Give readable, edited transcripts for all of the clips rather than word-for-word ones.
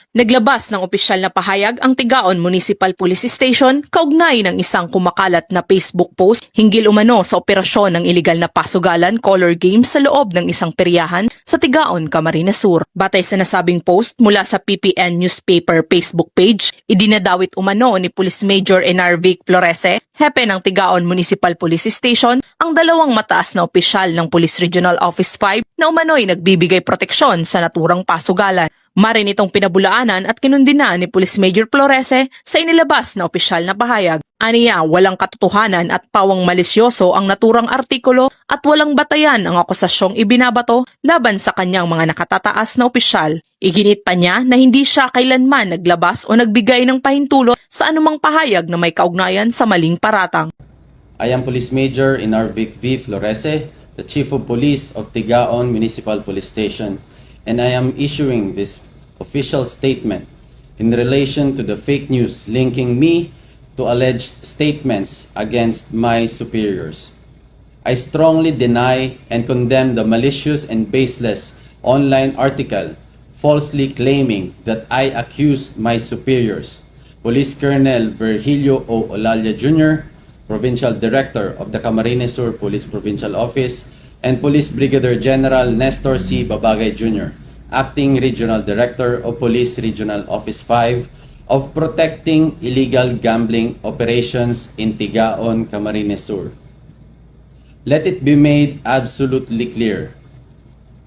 Naglabas ng opisyal na pahayag ang Tigaon Municipal Police Station kaugnay ng isang kumakalat na Facebook post hinggil umano sa operasyon ng iligal na pasugalan color game sa loob ng isang peryahan sa Tigaon, Camarines Sur. Batay sa nasabing post mula sa PPN Newspaper Facebook page, idinadawit umano ni Police Major Enarvic Florese, hepe ng Tigaon Municipal Police Station, ang dalawang mataas na opisyal ng Police Regional Office 5 na umano'y nagbibigay proteksyon sa naturang pasugalan. Marin itong pinabulaanan at kinundina ni Police Major Florese sa inilabas na opisyal na pahayag. Aniya, walang katotohanan at pawang malisyoso ang naturang artikulo at walang batayan ang akusasyong ibinabato laban sa kanyang mga nakatataas na opisyal. Iginit pa niya na hindi siya kailanman naglabas o nagbigay ng pahintulot sa anumang pahayag na may kaugnayan sa maling paratang. I am Police Major Enarvic V. Florese, the Chief of Police of Tigaon Municipal Police Station, and I am issuing this official statement in relation to the fake news linking me to alleged statements against my superiors. I strongly deny and condemn the malicious and baseless online article falsely claiming that I accused my superiors, Police Colonel Virgilio O. Olalia Jr., Provincial Director of the Camarines Sur Police Provincial Office, and Police Brigadier General Nestor C. Babagay Jr., Acting Regional Director of Police Regional Office 5, of protecting illegal gambling operations in Tigaon, Camarines Sur. Let it be made absolutely clear,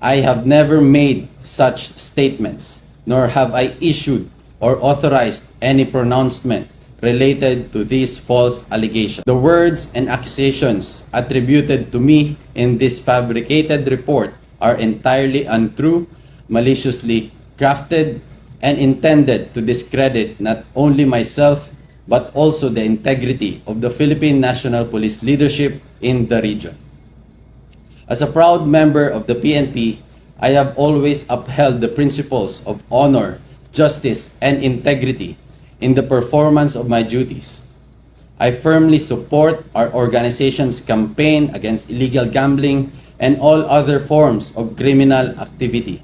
I have never made such statements, nor have I issued or authorized any pronouncement related to these false allegations. The words and accusations attributed to me in this fabricated report are entirely untrue, maliciously crafted, and intended to discredit not only myself but also the integrity of the Philippine National Police leadership in the region. As a proud member of the PNP, I have always upheld the principles of honor, justice, and integrity in the performance of my duties. I firmly support our organization's campaign against illegal gambling and all other forms of criminal activity.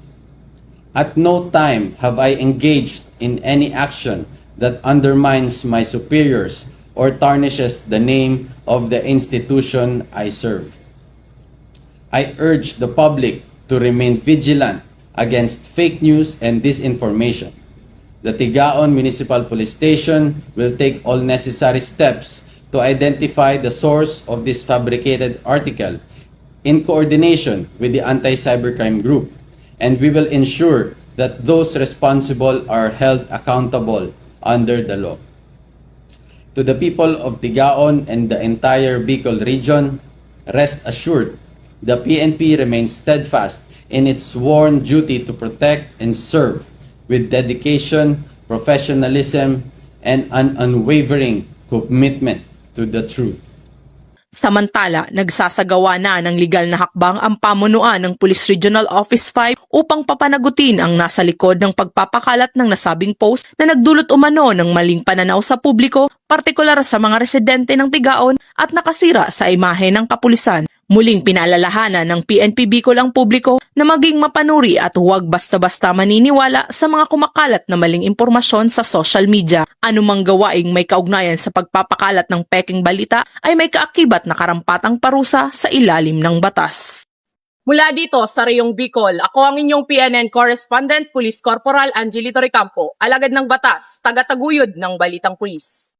At no time have I engaged in any action that undermines my superiors or tarnishes the name of the institution I serve. I urge the public to remain vigilant against fake news and disinformation. The Tigaon Municipal Police Station will take all necessary steps to identify the source of this fabricated article in coordination with the Anti-Cybercrime Group, and we will ensure that those responsible are held accountable under the law. To the people of Tigaon and the entire Bicol region, rest assured, the PNP remains steadfast in its sworn duty to protect and serve with dedication, professionalism, and an unwavering commitment to the truth. Samantala, nagsasagawa na ng legal na hakbang ang pamunuan ng Police Regional Office 5 upang papanagutin ang nasa likod ng pagpapakalat ng nasabing post na nagdulot umano ng maling pananaw sa publiko, partikular sa mga residente ng Tigaon at nakasira sa imahe ng kapulisan. Muling pinaalalahanan ng PNP Bicol ang publiko na maging mapanuri at huwag basta-basta maniniwala sa mga kumakalat na maling impormasyon sa social media. Anumang gawaing may kaugnayan sa pagpapakalat ng peking balita ay may kaakibat na karampatang parusa sa ilalim ng batas. Mula dito sa Rayong Bicol, ako ang inyong PNN Correspondent, Police Corporal Angelito Recampo, alagad ng batas, tagataguyod ng Balitang Pulis.